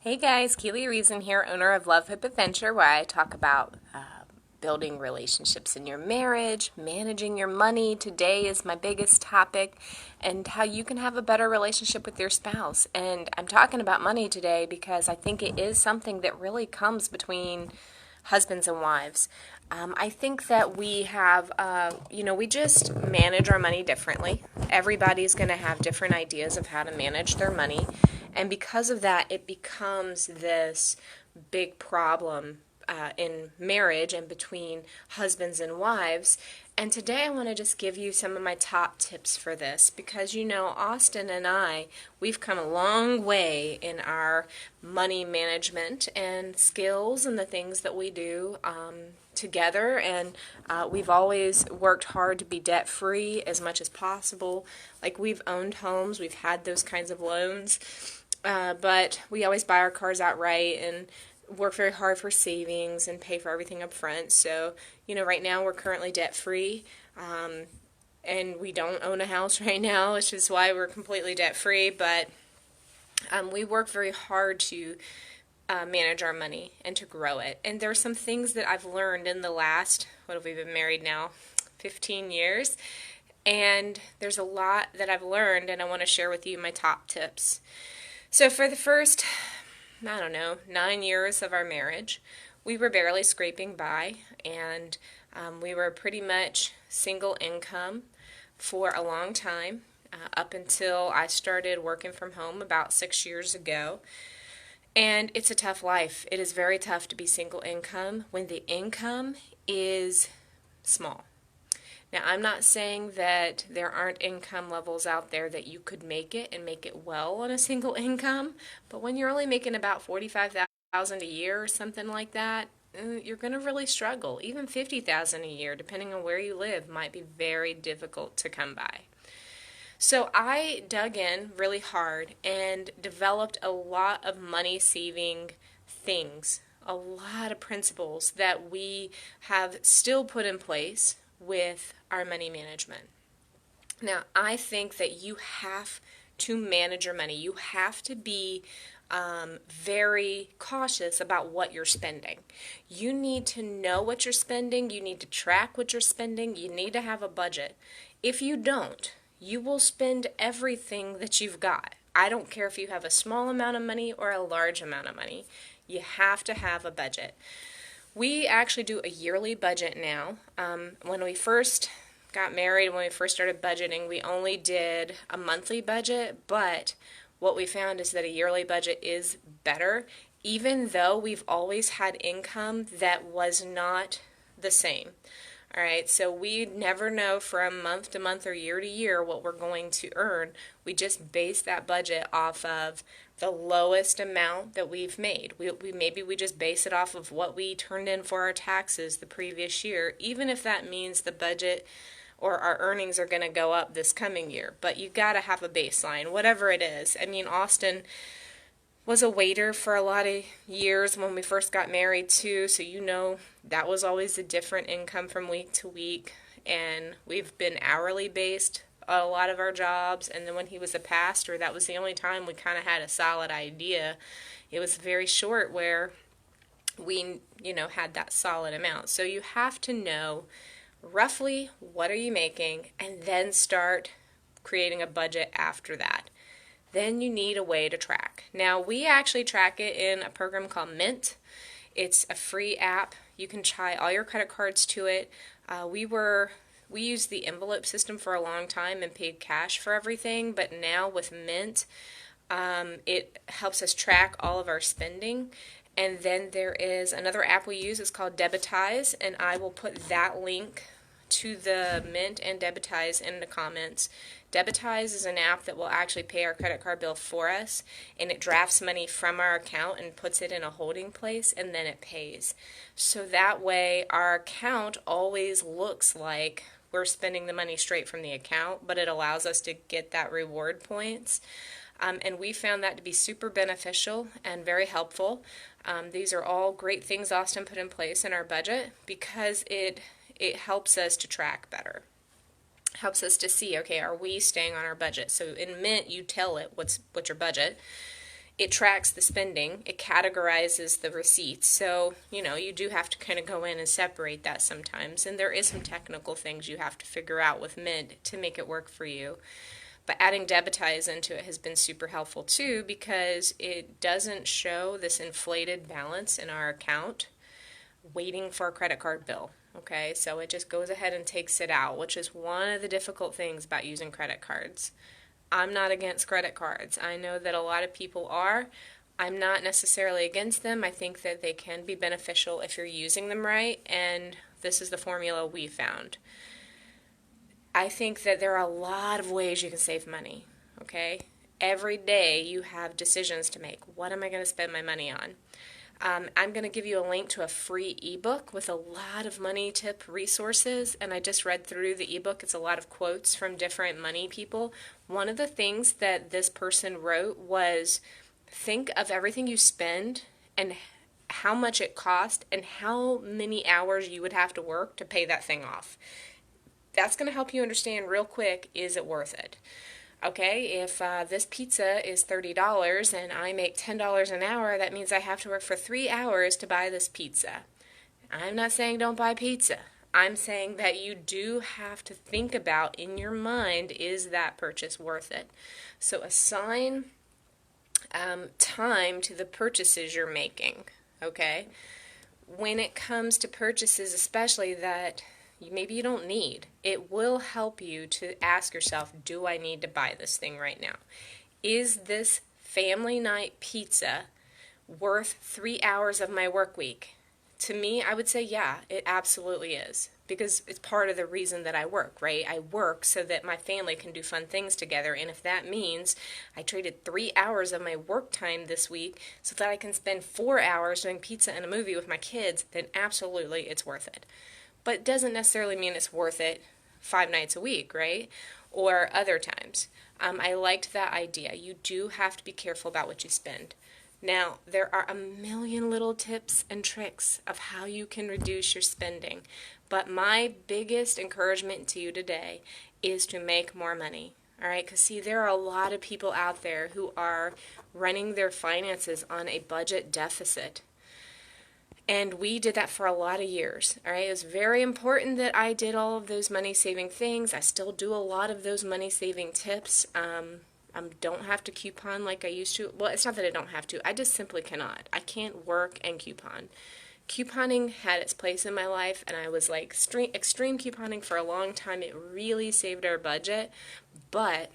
Hey guys, Keely Reason here, owner of Love Hope Adventure, where I talk about building relationships in your marriage, managing your money. Today is my biggest topic, and how you can have a better relationship with your spouse. And I'm talking about money today because I think it is something that really comes between husbands and wives. I think that we have, we just manage our money differently. Everybody's going to have different ideas of how to manage their money. And because of that, it becomes this big problem in marriage and between husbands and wives. And today I want to just give you some of my top tips for this because Austin and I, we've come a long way in our money management and skills and the things that we do together, and we've always worked hard to be debt free as much as possible. Like, we've owned homes, we've had those kinds of loans, but we always buy our cars outright and work very hard for savings and pay for everything up front. So, right now we're currently debt free, and we don't own a house right now, which is why we're completely debt free. But we work very hard to manage our money and to grow it. And there are some things that I've learned in the last, what have we been married now? 15 years. And there's a lot that I've learned, and I want to share with you my top tips. So for the first, 9 years of our marriage, we were barely scraping by, and we were pretty much single income for a long time, up until I started working from home about 6 years ago. And it's a tough life. It is very tough to be single income when the income is small. Now, I'm not saying that there aren't income levels out there that you could make it and make it well on a single income, but when you're only making about $45,000 a year or something like that, you're going to really struggle. Even $50,000 a year, depending on where you live, might be very difficult to come by. So I dug in really hard and developed a lot of money-saving things, a lot of principles that we have still put in place with our money management. Now, I think that you have to manage your money. You have to be very cautious about what you're spending. You need to know what you're spending. You need to track what you're spending. You need to have a budget. If you don't, you will spend everything that you've got. I don't care if you have a small amount of money or a large amount of money. You have to have a budget. We actually do a yearly budget now. When we first got married, when we first started budgeting, we only did a monthly budget, but what we found is that a yearly budget is better, even though we've always had income that was not the same. All right, so we never know from month to month or year to year what we're going to earn. We just base that budget off of the lowest amount that we've made. Maybe we just base it off of what we turned in for our taxes the previous year, even if that means the budget or our earnings are going to go up this coming year. But you've got to have a baseline, whatever it is. I mean, Austin was a waiter for a lot of years when we first got married too, so that was always a different income from week to week, and we've been hourly based a lot of our jobs. And then when he was a pastor, that was the only time we kind of had a solid idea. It was very short where we had that solid amount. So you have to know roughly what are you making, and then start creating a budget after that. Then you need a way to track. Now, we actually track it in a program called Mint. It's a free app. You can tie all your credit cards to it. We used the envelope system for a long time and paid cash for everything, but now with Mint, it helps us track all of our spending. And then there is another app we use. It's called Debitize, and I will put that link to the Mint and Debitize in the comments. Debitize is an app that will actually pay our credit card bill for us, and it drafts money from our account and puts it in a holding place, and then it pays. So that way our account always looks like we're spending the money straight from the account, but it allows us to get that reward points. And we found that to be super beneficial and very helpful. These are all great things Austin put in place in our budget because it helps us to track better. Helps us to see, okay, are we staying on our budget? So in Mint, you tell it what's your budget. it tracks the spending, it categorizes the receipts. So, you do have to kind of go in and separate that sometimes. And there is some technical things you have to figure out with Mint to make it work for you. But adding Debitize into it has been super helpful too, because it doesn't show this inflated balance in our account waiting for a credit card bill. Okay, so it just goes ahead and takes it out, which is one of the difficult things about using credit cards. I'm not against credit cards. I know that a lot of people are. I'm not necessarily against them. I think that they can be beneficial if you're using them right, and this is the formula we found. I think that there are a lot of ways you can save money, okay? Every day you have decisions to make. What am I going to spend my money on? I'm going to give you a link to a free ebook with a lot of money tip resources, and I just read through the ebook. It's a lot of quotes from different money people. One of the things that this person wrote was, think of everything you spend and how much it cost and how many hours you would have to work to pay that thing off. That's going to help you understand real quick, is it worth it? Okay, if this pizza is $30 and I make $10 an hour, that means I have to work for 3 hours to buy this pizza. I'm not saying don't buy pizza. I'm saying that you do have to think about in your mind, is that purchase worth it? So assign time to the purchases you're making, okay? When it comes to purchases, especially that maybe you don't need, it will help you to ask yourself, do I need to buy this thing right now? Is this family night pizza worth 3 hours of my work week? To me, I would say, yeah, it absolutely is, because it's part of the reason that I work, right? I work so that my family can do fun things together, and if that means I traded 3 hours of my work time this week so that I can spend 4 hours doing pizza and a movie with my kids, then absolutely it's worth it. But it doesn't necessarily mean it's worth it 5 nights a week, right? Or other times. I liked that idea. You do have to be careful about what you spend. Now, there are a million little tips and tricks of how you can reduce your spending. But my biggest encouragement to you today is to make more money. All right, because see, there are a lot of people out there who are running their finances on a budget deficit. And we did that for a lot of years, all right? It was very important that I did all of those money-saving things. I still do a lot of those money-saving tips. I don't have to coupon like I used to. Well, it's not that I don't have to. I just simply cannot. I can't work and coupon. Couponing had its place in my life, and I was like extreme couponing for a long time. It really saved our budget, but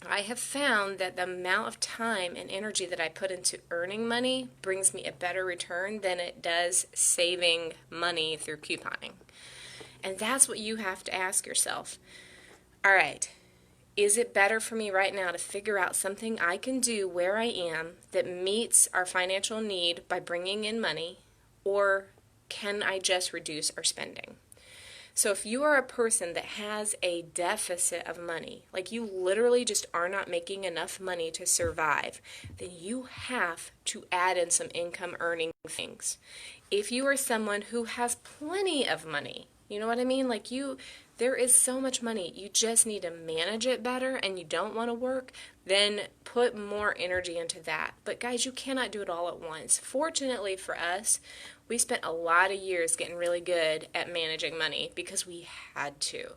I have found that the amount of time and energy that I put into earning money brings me a better return than it does saving money through couponing. And that's what you have to ask yourself. All right, is it better for me right now to figure out something I can do where I am that meets our financial need by bringing in money, or can I just reduce our spending? So if you are a person that has a deficit of money, like you literally just are not making enough money to survive, then you have to add in some income earning things. If you are someone who has plenty of money, you know what I mean? Like there is so much money, you just need to manage it better and you don't want to work, then put more energy into that. But guys, you cannot do it all at once. Fortunately for us, we spent a lot of years getting really good at managing money because we had to.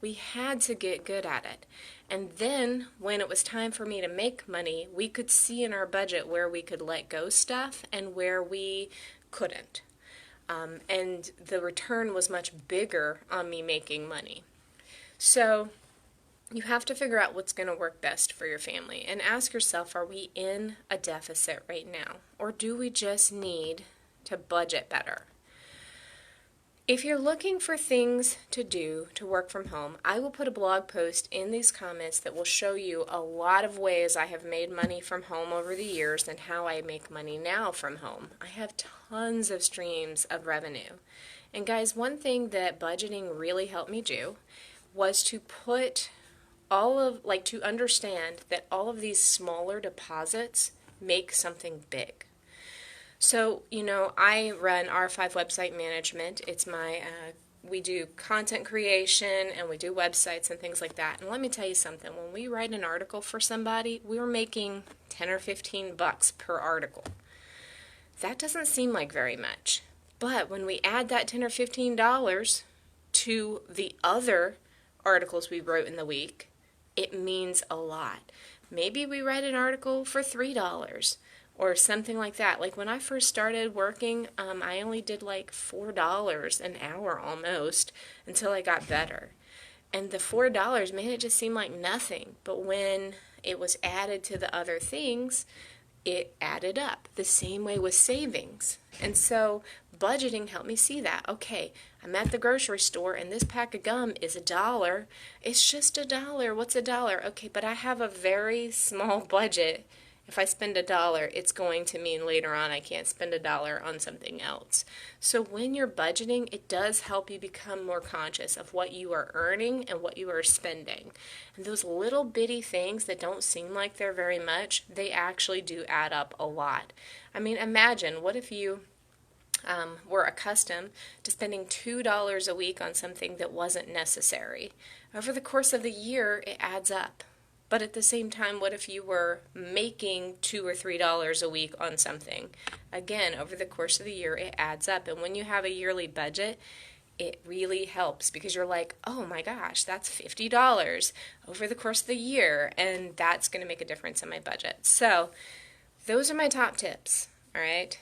We had to get good at it. And then when it was time for me to make money, we could see in our budget where we could let go stuff and where we couldn't. And the return was much bigger on me making money. So you have to figure out what's going to work best for your family and ask yourself, are we in a deficit right now? Or do we just need to budget better? If you're looking for things to do to work from home, I will put a blog post in these comments that will show you a lot of ways I have made money from home over the years and how I make money now from home. I have tons of streams of revenue. And guys, one thing that budgeting really helped me do was to put to understand that all of these smaller deposits make something big. So, I run R5 Website Management. It's my we do content creation and we do websites and things like that. And let me tell you something, when we write an article for somebody, we're making 10 or 15 bucks per article. That doesn't seem like very much. But when we add that 10 or $15 to the other articles we wrote in the week, it means a lot. Maybe we write an article for $3 or something like that. Like when I first started working, I only did like $4 an hour almost until I got better. And the $4, man, it just seemed like nothing. But when it was added to the other things, it added up. The same way with savings. And so budgeting helped me see that. Okay, I'm at the grocery store and this pack of gum is $1. It's just $1. What's $1? Okay, but I have a very small budget. If I spend $1, it's going to mean later on I can't spend $1 on something else. So when you're budgeting, it does help you become more conscious of what you are earning and what you are spending. And those little bitty things that don't seem like they're very much, they actually do add up a lot. I mean, imagine, what if you were accustomed to spending $2 a week on something that wasn't necessary? Over the course of the year, it adds up. But at the same time, what if you were making $2 or $3 a week on something? Again, over the course of the year, it adds up. And when you have a yearly budget, it really helps because you're like, oh my gosh, that's $50 over the course of the year, and that's going to make a difference in my budget. So those are my top tips, all right?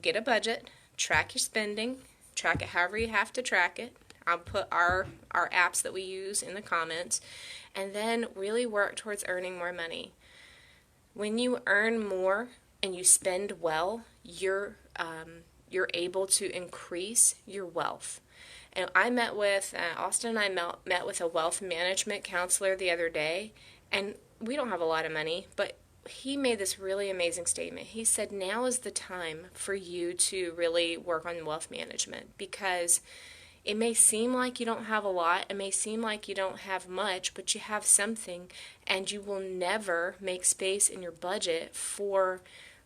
Get a budget, track your spending, track it however you have to track it. I'll put our apps that we use in the comments, and then really work towards earning more money. When you earn more and you spend well, you're able to increase your wealth. And I met with, Austin and I met with a wealth management counselor the other day, and we don't have a lot of money, but he made this really amazing statement. He said, now is the time for you to really work on wealth management, because it may seem like you don't have a lot, it may seem like you don't have much, but you have something, and you will never make space in your budget for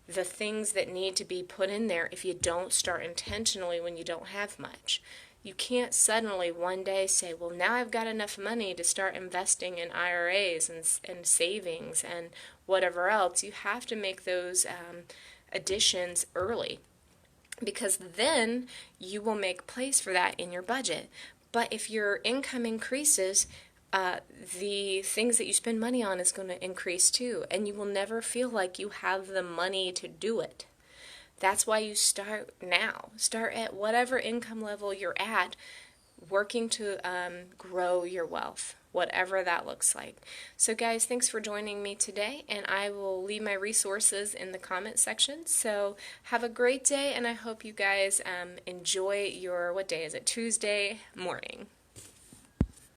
the things that need to be put in there if you don't start intentionally when you don't have much. You can't suddenly one day say, well, now I've got enough money to start investing in IRAs and savings and whatever else. You have to make those additions early, because then you will make place for that in your budget. But if your income increases, the things that you spend money on is going to increase too, and you will never feel like you have the money to do it. That's why you start now. Start at whatever income level you're at, working to grow your wealth, whatever that looks like. So guys, thanks for joining me today, and I will leave my resources in the comment section. So have a great day, and I hope you guys enjoy your, what day is it, Tuesday morning.